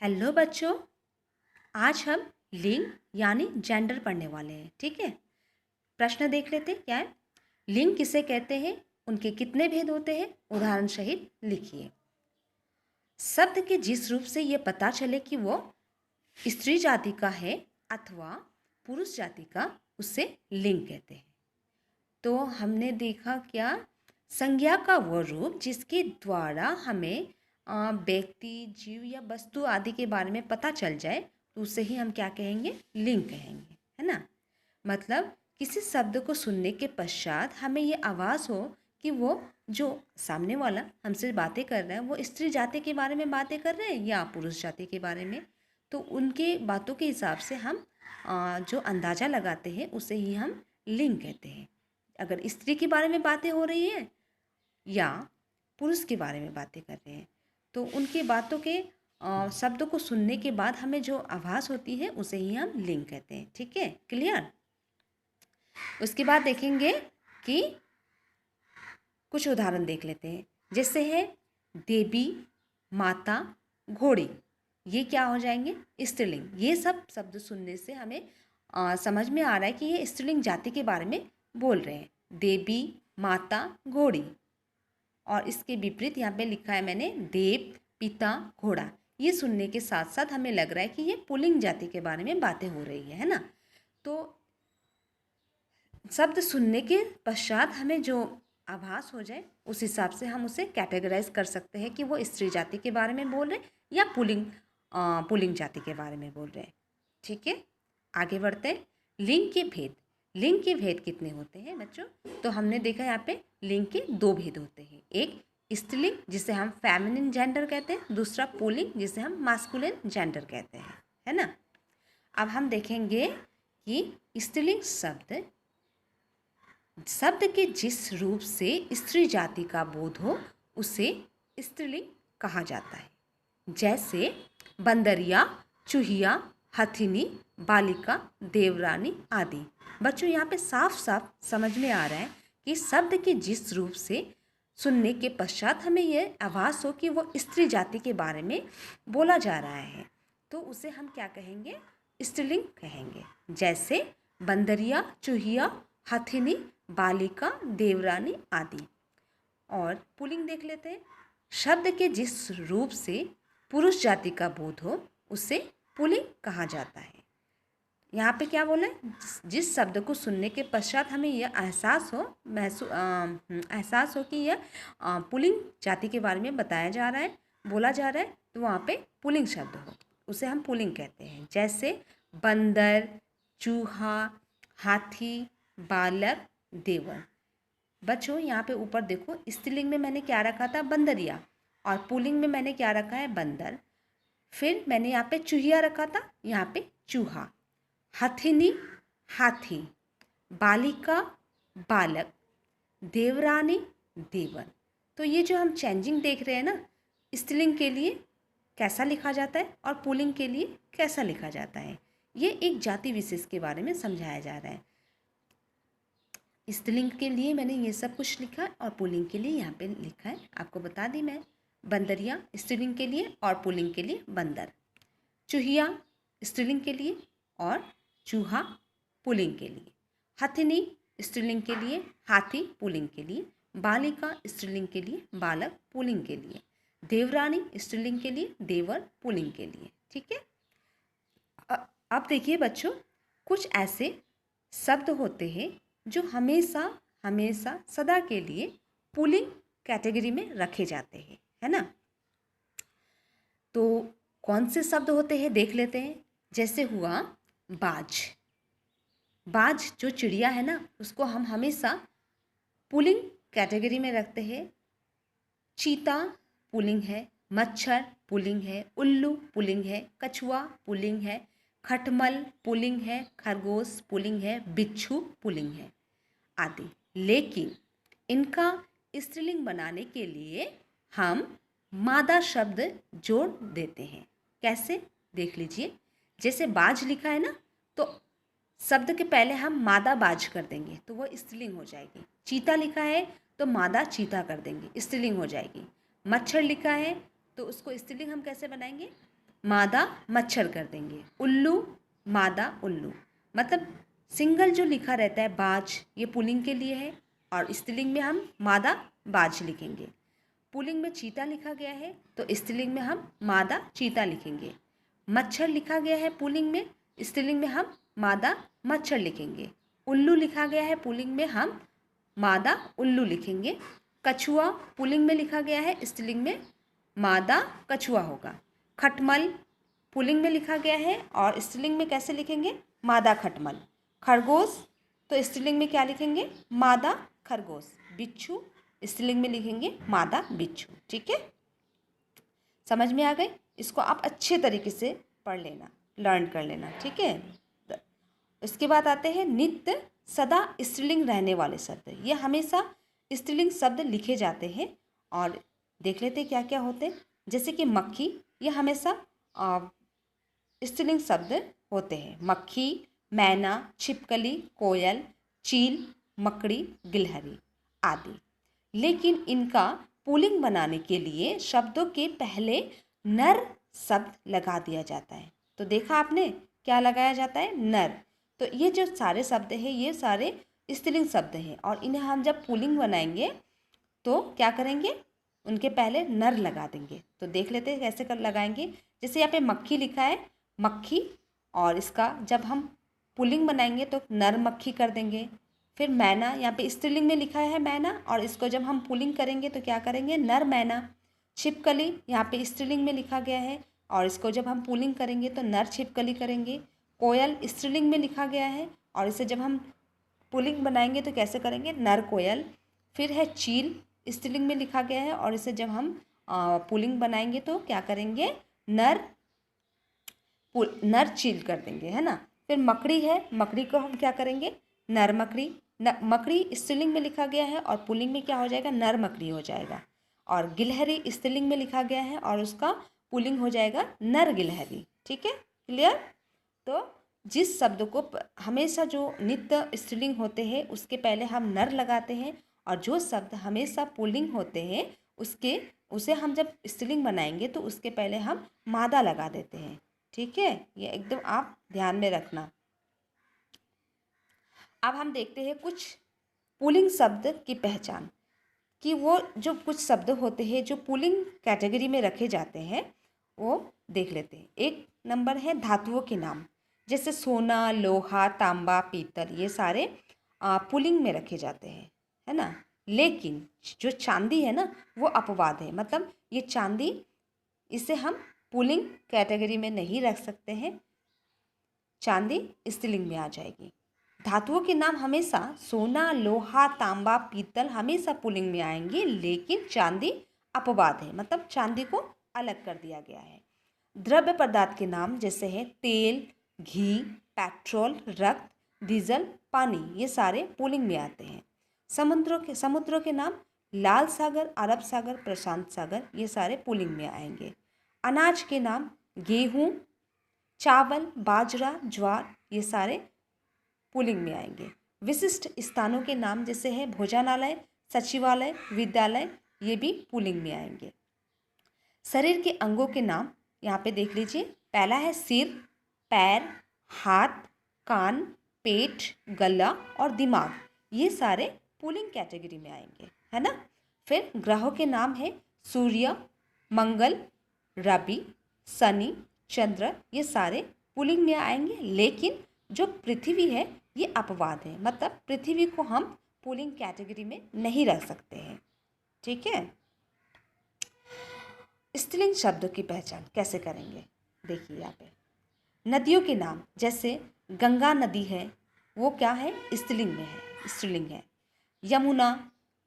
Hello बच्चों। आज हम लिंग यानी जेंडर पढ़ने वाले हैं। ठीक है, प्रश्न देख लेते हैं। क्या है? लिंग किसे कहते हैं, उनके कितने भेद होते हैं, उदाहरण सहित लिखिए। शब्द के जिस रूप से ये पता चले कि वो स्त्री जाति का है अथवा पुरुष जाति का, उसे लिंग कहते हैं। तो हमने देखा क्या, संज्ञा का वो रूप जिसके द्वारा हमें व्यक्ति, जीव या वस्तु आदि के बारे में पता चल जाए, तो उसे ही हम क्या कहेंगे, लिंग कहेंगे, है ना। मतलब किसी शब्द को सुनने के पश्चात हमें ये आभास हो कि वो जो सामने वाला हमसे बातें कर रहा है वो स्त्री जाति के बारे में बातें कर रहे हैं या पुरुष जाति के बारे में, तो उनके बातों के हिसाब से हम जो अंदाज़ा लगाते हैं उसे ही हम लिंग कहते हैं। अगर स्त्री के बारे में बातें हो रही हैं या पुरुष के बारे में बातें कर रहे हैं, तो उनके बातों के शब्दों को सुनने के बाद हमें जो आभास होती है उसे ही हम लिंग कहते हैं। ठीक है, क्लियर। उसके बाद देखेंगे कि कुछ उदाहरण देख लेते हैं। जैसे है देवी, माता, घोड़ी, ये क्या हो जाएंगे, स्त्रीलिंग। ये सब शब्द सुनने से हमें समझ में आ रहा है कि ये स्त्रीलिंग जाति के बारे में बोल रहे हैं। देवी, माता, घोड़ी। और इसके विपरीत यहाँ पे लिखा है मैंने देव, पिता, घोड़ा। ये सुनने के साथ साथ हमें लग रहा है कि ये पुल्लिंग जाति के बारे में बातें हो रही है ना। तो शब्द सुनने के पश्चात हमें जो आभास हो जाए उस हिसाब से हम उसे कैटेगराइज कर सकते हैं कि वो स्त्री जाति के बारे में बोल रहे हैं या पुल्लिंग जाति के बारे में बोल रहे हैं। ठीक है, आगे बढ़ते हैं। लिंग के भेद। लिंग के भेद कितने होते हैं बच्चों? तो हमने देखा यहाँ पे लिंग के दो भेद होते हैं। एक स्त्रीलिंग जिसे हम फेमिनिन जेंडर कहते हैं, दूसरा पुल्लिंग जिसे हम मास्कुलिन जेंडर कहते हैं, है ना। अब हम देखेंगे कि स्त्रीलिंग शब्द के जिस रूप से स्त्री जाति का बोध हो उसे स्त्रीलिंग कहा जाता है। जैसे बंदरिया, चूहिया, हथिनी, बालिका, देवरानी आदि। बच्चों यहाँ पे साफ साफ समझ में आ रहा है कि शब्द के जिस रूप से सुनने के पश्चात हमें यह आभास हो कि वो स्त्री जाति के बारे में बोला जा रहा है, तो उसे हम क्या कहेंगे, स्त्रीलिंग कहेंगे। जैसे बंदरिया, चूहिया, हथिनी, बालिका, देवरानी आदि। और पुल्लिंग देख लेते हैं। शब्द के जिस रूप से पुरुष जाति का बोध हो उसे पुल्लिंग कहा जाता है। यहाँ पे क्या बोला है, जिस शब्द को सुनने के पश्चात हमें यह एहसास हो कि यह पुल्लिंग जाति के बारे में बताया जा रहा है, बोला जा रहा है, तो वहाँ पे पुल्लिंग शब्द हो उसे हम पुल्लिंग कहते हैं। जैसे बंदर, चूहा, हाथी, बालक, देवर। बच्चों यहाँ पे ऊपर देखो, स्त्रीलिंग में मैंने क्या रखा था, बंदरिया, और पुल्लिंग में मैंने क्या रखा है, बंदर। फिर मैंने यहाँ पे चूहिया रखा था, यहाँ पे चूहा। हथिनी, हाथी। बालिका, बालक। देवरानी, देवर। तो ये जो हम चेंजिंग देख रहे हैं ना, स्त्रीलिंग के लिए कैसा लिखा जाता है और पुल्लिंग के लिए कैसा लिखा जाता है, ये एक जाति विशेष के बारे में समझाया जा रहा है। स्त्रीलिंग के लिए मैंने ये सब कुछ लिखा और पुल्लिंग के लिए यहाँ पे लिखा है, आपको बता दी मैं। बंदरिया स्त्रीलिंग के लिए और पुल्लिंग के लिए बंदर। चूहिया स्त्रीलिंग के लिए और चूहा पुल्लिंग के लिए। हथिनी स्त्रीलिंग के लिए, हाथी पुल्लिंग के लिए। बालिका स्त्रीलिंग के लिए, बालक पुल्लिंग के लिए। देवरानी स्त्रीलिंग के लिए, देवर पुल्लिंग के लिए। ठीक है, अब देखिए बच्चों, कुछ ऐसे शब्द होते हैं जो हमेशा हमेशा सदा के लिए पुल्लिंग कैटेगरी में रखे जाते हैं, है ना। तो कौन से शब्द होते हैं देख लेते हैं। जैसे हुआ बाज। बाज जो चिड़िया है ना, उसको हम हमेशा पुल्लिंग कैटेगरी में रखते हैं। चीता पुल्लिंग है, मच्छर पुल्लिंग है, उल्लू पुल्लिंग है, कछुआ पुल्लिंग है, खटमल पुल्लिंग है, खरगोश पुल्लिंग है, बिच्छू पुल्लिंग है आदि। लेकिन इनका स्त्रीलिंग बनाने के लिए हम मादा शब्द जोड़ देते हैं। कैसे, देख लीजिए। जैसे बाज लिखा है ना, तो शब्द के पहले हम मादा बाज कर देंगे तो वो स्त्रीलिंग हो जाएगी। चीता लिखा है तो मादा चीता कर देंगे, स्त्रीलिंग हो जाएगी। मच्छर लिखा है तो उसको स्त्रीलिंग हम कैसे बनाएंगे, मादा मच्छर कर देंगे। उल्लू, मादा उल्लू। मतलब सिंगल जो लिखा रहता है बाज, ये पुल्लिंग के लिए है और स्त्रीलिंग में हम मादा बाज लिखेंगे। पुल्लिंग में चीता लिखा गया है तो स्त्रीलिंग में हम मादा चीता लिखेंगे। मच्छर लिखा गया है पुल्लिंग में, स्त्रीलिंग में हम मादा मच्छर लिखेंगे। उल्लू लिखा गया है पुल्लिंग में, हम मादा उल्लू लिखेंगे। कछुआ पुल्लिंग में लिखा गया है, स्त्रीलिंग में मादा कछुआ होगा। खटमल पुल्लिंग में लिखा गया है और स्त्रीलिंग में कैसे लिखेंगे, मादा खटमल। खरगोश तो स्त्रीलिंग में क्या लिखेंगे, मादा खरगोश। बिच्छू स्त्रीलिंग में लिखेंगे मादा बिच्छू। ठीक है, समझ में आ गई। इसको आप अच्छे तरीके से पढ़ लेना, लर्न कर लेना। ठीक है, इसके बाद आते हैं नित्य सदा स्त्रीलिंग रहने वाले शब्द। ये हमेशा स्त्रीलिंग शब्द लिखे जाते हैं और देख लेते हैं क्या क्या होते हैं। जैसे कि मक्खी, ये हमेशा स्त्रीलिंग शब्द होते हैं। मक्खी, मैना, छिपकली, कोयल, चील, मकड़ी, गिलहरी आदि। लेकिन इनका पुल्लिंग बनाने के लिए शब्दों के पहले नर शब्द लगा दिया जाता है। तो देखा आपने क्या लगाया जाता है, नर। तो ये जो सारे शब्द हैं ये सारे स्त्रीलिंग शब्द हैं और इन्हें हम जब पुल्लिंग बनाएंगे तो क्या करेंगे, उनके पहले नर लगा देंगे। तो देख लेते हैं कैसे कर लगाएंगे। जैसे यहाँ पे मक्खी लिखा है, मक्खी, और इसका जब हम पुल्लिंग बनाएंगे तो नर मक्खी कर देंगे। फिर मैना, यहाँ पे स्त्रीलिंग में लिखा है मैना और इसको जब हम पुल्लिंग करेंगे तो क्या करेंगे, नर मैना। छिपकली यहाँ पे स्त्रीलिंग में लिखा गया है और इसको जब हम पुल्लिंग करेंगे तो नर छिपकली करेंगे। कोयल स्त्रीलिंग में लिखा गया है और इसे जब हम पुल्लिंग बनाएंगे तो कैसे करेंगे, नर कोयल। फिर है चील, स्त्रीलिंग में लिखा गया है और इसे जब हम पुल्लिंग बनाएंगे तो क्या करेंगे, नर चील कर देंगे, है ना। फिर मकड़ी है, मकड़ी को हम क्या करेंगे, नर मकड़ी। मकड़ी स्त्रीलिंग में लिखा गया है और पुल्लिंग में क्या हो जाएगा, नर मकड़ी हो जाएगा। और गिलहरी स्त्रीलिंग में लिखा गया है और उसका पुल्लिंग हो जाएगा नर गिलहरी। ठीक है, क्लियर। तो जिस शब्द को हमेशा जो नित्य स्त्रीलिंग होते हैं उसके पहले हम नर लगाते हैं और जो शब्द हमेशा पुल्लिंग होते हैं उसे हम जब स्त्रीलिंग बनाएंगे तो उसके पहले हम मादा लगा देते हैं। ठीक है, ये एकदम आप ध्यान में रखना। अब हम देखते हैं कुछ पुल्लिंग शब्द की पहचान, कि वो जो कुछ शब्द होते हैं जो पुल्लिंग कैटेगरी में रखे जाते हैं वो देख लेते हैं। एक नंबर है धातुओं के नाम, जैसे सोना, लोहा, तांबा, पीतल, ये सारे पुल्लिंग में रखे जाते हैं, है ना। लेकिन जो चांदी है ना वो अपवाद है, मतलब ये चांदी, इसे हम पुल्लिंग कैटेगरी में नहीं रख सकते हैं, चांदी स्त्रीलिंग में आ जाएगी। धातुओं के नाम हमेशा सोना, लोहा, तांबा, पीतल हमेशा पुल्लिंग में आएंगे, लेकिन चांदी अपवाद है, मतलब चांदी को अलग कर दिया गया है। द्रव्य पदार्थ के नाम जैसे है तेल, घी, पेट्रोल, रक्त, डीजल, पानी, ये सारे पुल्लिंग में आते हैं। समुद्रों के नाम लाल सागर, अरब सागर, प्रशांत सागर, ये सारे पुल्लिंग में आएंगे। अनाज के नाम गेहूँ, चावल, बाजरा, ज्वार, ये सारे पुल्लिंग में आएंगे। विशिष्ट स्थानों के नाम जैसे है भोजनालय, सचिवालय, विद्यालय, ये भी पुल्लिंग में आएंगे। शरीर के अंगों के नाम यहाँ पे देख लीजिए। पहला है सिर, पैर, हाथ, कान, पेट, गला और दिमाग, ये सारे पुल्लिंग कैटेगरी में आएंगे, है ना। फिर ग्रहों के नाम है सूर्य, मंगल, रवि, शनि, चंद्र, ये सारे पुल्लिंग में आएंगे, लेकिन जो पृथ्वी है ये अपवाद है, मतलब पृथ्वी को हम पुल्लिंग कैटेगरी में नहीं रख सकते हैं। ठीक है, स्त्रीलिंग शब्दों की पहचान कैसे करेंगे, देखिए यहाँ पे। नदियों के नाम जैसे गंगा नदी है, वो क्या है, स्त्रीलिंग में है, स्त्रीलिंग है। यमुना,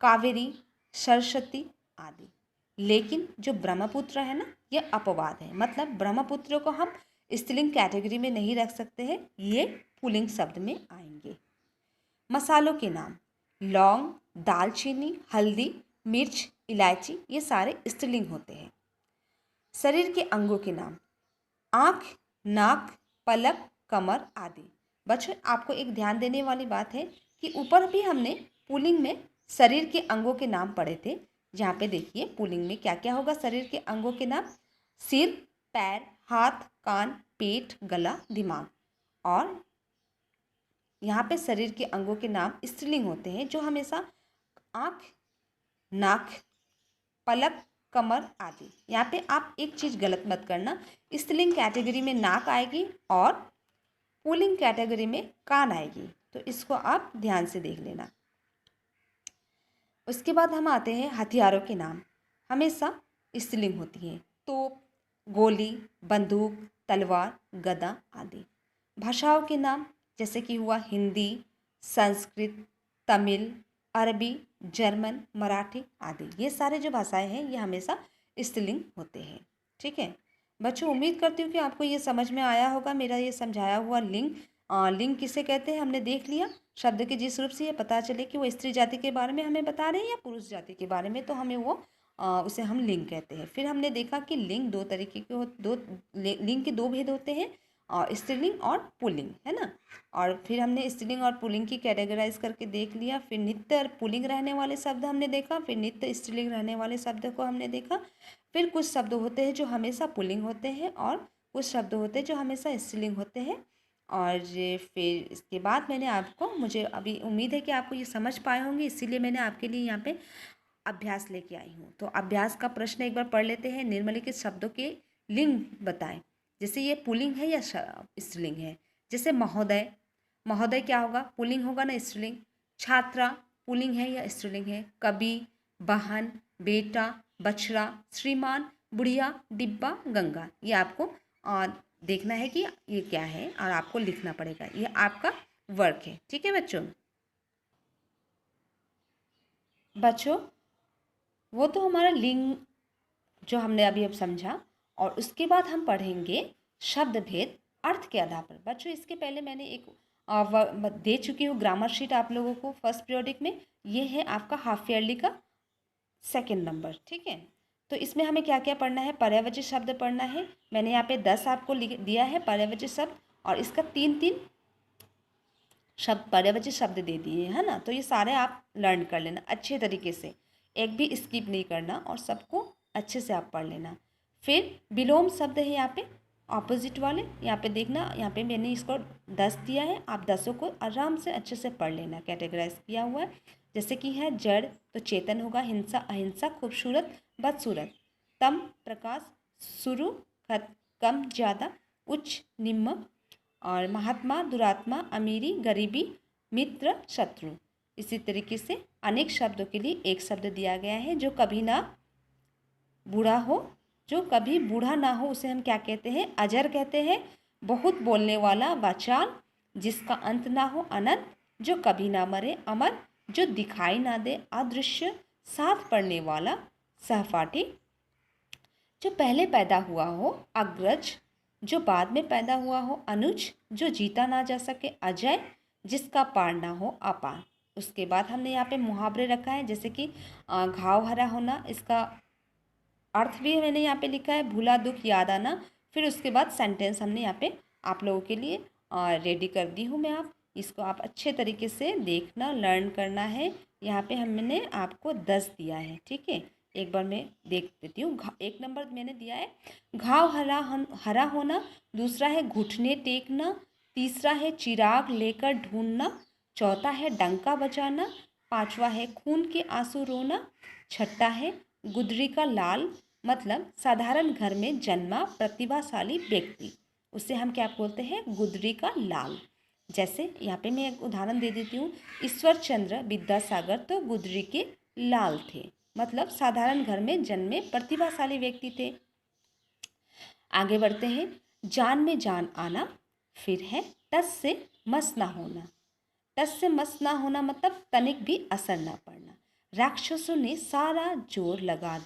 कावेरी, सरस्वती आदि। लेकिन जो ब्रह्मपुत्र है ना ये अपवाद है, मतलब ब्रह्मपुत्र को हम स्त्रीलिंग कैटेगरी में नहीं रख सकते हैं, ये पुल्लिंग शब्द में आएंगे। मसालों के नाम लौंग, दालचीनी, हल्दी, मिर्च, इलायची, ये सारे स्त्रीलिंग होते हैं। शरीर के अंगों के नाम आँख, नाक, पलक, कमर आदि। बच्चों आपको एक ध्यान देने वाली बात है कि ऊपर भी हमने पुल्लिंग में शरीर के अंगों के नाम पढ़े थे। जहाँ पे देखिए पुल्लिंग में क्या क्या होगा, शरीर के अंगों के नाम सिर, पैर, हाथ, कान, पेट, गला, दिमाग। और यहाँ पे शरीर के अंगों के नाम स्त्रीलिंग होते हैं जो हमेशा आँख, नाक, पलक, कमर आदि। यहाँ पे आप एक चीज़ गलत मत करना, स्त्रीलिंग कैटेगरी में नाक आएगी और पुल्लिंग कैटेगरी में कान आएगी, तो इसको आप ध्यान से देख लेना। उसके बाद हम आते हैं हथियारों के नाम, हमेशा स्त्रीलिंग होती है। तोप, गोली, बंदूक, तलवार, गदा आदि। भाषाओं के नाम जैसे कि हुआ हिंदी, संस्कृत, तमिल, अरबी, जर्मन, मराठी आदि। ये सारे जो भाषाएं हैं ये हमेशा स्त्रीलिंग होते हैं। ठीक है बच्चों, उम्मीद करती हूँ कि आपको ये समझ में आया होगा मेरा ये समझाया हुआ लिंग। लिंग किसे कहते हैं हमने देख लिया। शब्द के जिस रूप से ये पता चले कि वो स्त्री जाति के बारे में हमें बता रहे हैं या पुरुष जाति के बारे में, तो हमें वो उसे हम लिंग कहते हैं। फिर हमने देखा कि लिंग दो तरीके के लिंग के दो भेद होते हैं, स्त्रीलिंग और पुल्लिंग, है ना। और फिर हमने स्त्रीलिंग और पुल्लिंग की कैटेगराइज करके देख लिया। फिर नित्य और पुल्लिंग रहने वाले शब्द हमने देखा, फिर नित्य स्त्रीलिंग रहने वाले शब्द को हमने देखा। फिर कुछ शब्द होते हैं जो हमेशा पुल्लिंग होते हैं और कुछ शब्द होते हैं जो हमेशा स्त्रीलिंग होते हैं। और फिर इसके बाद मैंने आपको, मुझे अभी उम्मीद है कि आपको ये समझ पाए होंगे, इसीलिए मैंने आपके लिए यहाँ पे अभ्यास लेके आई हूँ। तो अभ्यास का प्रश्न एक बार पढ़ लेते हैं। निम्नलिखित शब्दों के लिंग बताएं। जैसे ये पुल्लिंग है या स्त्रीलिंग है। जैसे महोदय, महोदय क्या होगा, पुल्लिंग होगा ना स्त्रीलिंग। छात्रा पुल्लिंग है या स्त्रीलिंग है। कवि, बहन, बेटा, बछड़ा, श्रीमान, बुढ़िया, डिब्बा, गंगा। ये आपको देखना है कि ये क्या है और आपको लिखना पड़ेगा। ये आपका वर्क है। ठीक है बच्चों। बच्चों वो तो हमारा लिंग जो हमने अभी अब समझा, और उसके बाद हम पढ़ेंगे शब्द भेद अर्थ के आधार पर। बच्चों इसके पहले मैंने एक दे चुकी हूँ ग्रामर शीट आप लोगों को फर्स्ट पीरियडिक में। ये है आपका हाफ ईयरली का सेकंड नंबर। ठीक है, तो इसमें हमें क्या क्या पढ़ना है। पर्यायवाची शब्द पढ़ना है। मैंने यहाँ पे 10 आपको दिया है पर्यायवाची शब्द, और इसका 3-3 शब्द पर्यायवाची शब्द दे दिए है ना। तो ये सारे आप लर्न कर लेना अच्छे तरीके से, एक भी स्किप नहीं करना और सबको अच्छे से आप पढ़ लेना। फिर विलोम शब्द है यहाँ पे ऑपोजिट वाले, यहाँ पे देखना, यहाँ पे मैंने इसको 10 दिया है, आप 10 को आराम से अच्छे से पढ़ लेना। कैटेगराइज किया हुआ है, जैसे कि है जड़ तो चेतन होगा, हिंसा अहिंसा, खूबसूरत बदसूरत, तम प्रकाश, शुरू कम ज़्यादा, उच्च निम्न, और महात्मा दुरात्मा, अमीरी गरीबी, मित्र शत्रु। इसी तरीके से अनेक शब्दों के लिए एक शब्द दिया गया है। जो कभी ना बूढ़ा हो, जो कभी बूढ़ा ना हो उसे हम क्या कहते हैं, अजर कहते हैं। बहुत बोलने वाला वाचाल, जिसका अंत ना हो अनंत, जो कभी ना मरे अमर, जो दिखाई ना दे अदृश्य, साथ पढ़ने वाला सहपाठी, जो पहले पैदा हुआ हो अग्रज, जो बाद में पैदा हुआ हो अनुज, जो जीता ना जा सके अजय, जिसका पार ना हो अपार। उसके बाद हमने यहाँ पे मुहावरे रखा है, जैसे कि घाव हरा होना, इसका अर्थ भी मैंने यहाँ पे लिखा है, भूला दुख याद आना। फिर उसके बाद सेंटेंस हमने यहाँ पे आप लोगों के लिए रेडी कर दी हूँ मैं। आप इसको आप अच्छे तरीके से देखना, लर्न करना है। यहाँ पे हमने आपको 10 दिया है। ठीक है, एक बार मैं देख देती हूँ। एक नंबर मैंने दिया है घाव हरा होना, दूसरा है घुटने टेकना, तीसरा है चिराग लेकर ढूंढना, चौथा है डंका बजाना, पांचवा है खून के आंसू रोना, छठा है गुदरी का लाल, मतलब साधारण घर में जन्मा प्रतिभाशाली व्यक्ति, उसे हम क्या बोलते हैं, गुदरी का लाल। जैसे यहाँ पे मैं एक उदाहरण दे देती हूँ, ईश्वर चंद्र विद्यासागर तो गुदरी के लाल थे, मतलब साधारण घर में जन्मे प्रतिभाशाली व्यक्ति थे। आगे बढ़ते हैं, जान में जान आना। फिर है टस से मस ना होना। टस से मस ना होना मतलब तनिक भी असर ना पड़ना। राक्षसों ने सारा जोर लगा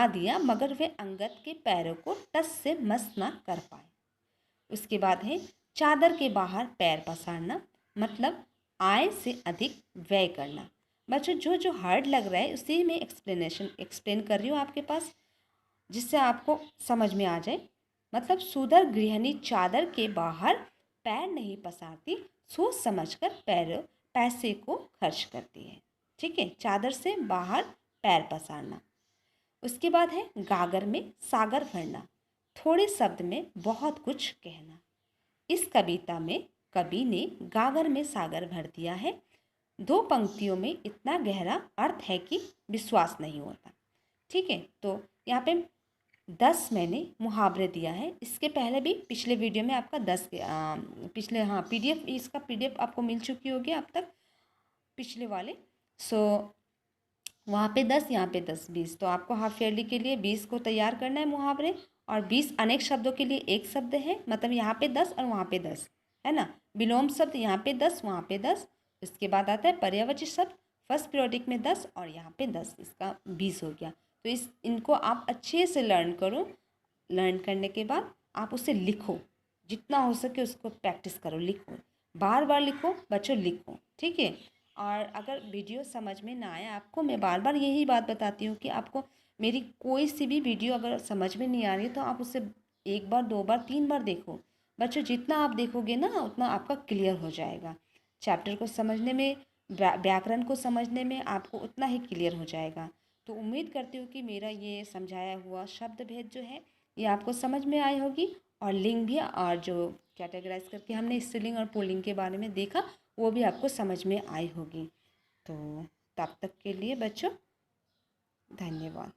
दिया मगर वे अंगद के पैरों को टस से मस ना कर पाए। उसके बाद है चादर के बाहर पैर पसारना, मतलब आय से अधिक व्यय करना। बच्चों जो जो हार्ड लग रहा है उसी में एक्सप्लेन कर रही हूँ आपके पास, जिससे आपको समझ में आ जाए। मतलब सुधर गृहिणी चादर के बाहर पैर नहीं पसारती, सोच समझकर पैसे को खर्च करती है। ठीक है, चादर से बाहर पैर पसारना। उसके बाद है गागर में सागर भरना, थोड़े शब्द में बहुत कुछ कहना। इस कविता में कवि ने गागर में सागर भर दिया है। 2 पंक्तियों में इतना गहरा अर्थ है कि विश्वास नहीं होता। ठीक है, तो यहाँ पे 10 मैंने मुहावरे दिया है। इसके पहले भी पिछले वीडियो में आपका 10 पिछले पीडीएफ, इसका पीडीएफ आपको मिल चुकी होगी अब तक पिछले वाले। वहाँ पे 10, यहाँ पे 10, 20। तो आपको हाफ ईयरली के लिए 20 को तैयार करना है मुहावरे, और 20 अनेक शब्दों के लिए एक शब्द है, मतलब यहाँ पे 10 और वहाँ पे 10 है ना। विलोम शब्द यहाँ पे 10, वहाँ पे 10। इसके बाद आता है पर्यायवाची शब्द, फर्स्ट पीरियोडिक में 10 और यहाँ पे 10, इसका 20 हो गया। तो इनको आप अच्छे से लर्न करो। लर्न करने के बाद आप उसे लिखो, जितना हो सके उसको प्रैक्टिस करो, लिखो, बार बार लिखो बच्चों, लिखो। ठीक है। और अगर वीडियो समझ में ना आए आपको, मैं बार बार यही बात बताती हूँ कि आपको मेरी कोई सी भी वीडियो अगर समझ में नहीं आ रही है तो आप उसे 1 बार 2 बार 3 बार देखो। बच्चों जितना आप देखोगे ना उतना आपका क्लियर हो जाएगा। चैप्टर को समझने में, व्याकरण को समझने में आपको उतना ही क्लियर हो जाएगा। तो उम्मीद करती हूँ कि मेरा ये समझाया हुआ शब्द भेद जो है ये आपको समझ में आई होगी, और लिंग भी, और जो कैटेगराइज करके हमने स्त्रीलिंग और पुल्लिंग के बारे में देखा वो भी आपको समझ में आई होगी। तो तब तक के लिए बच्चों धन्यवाद।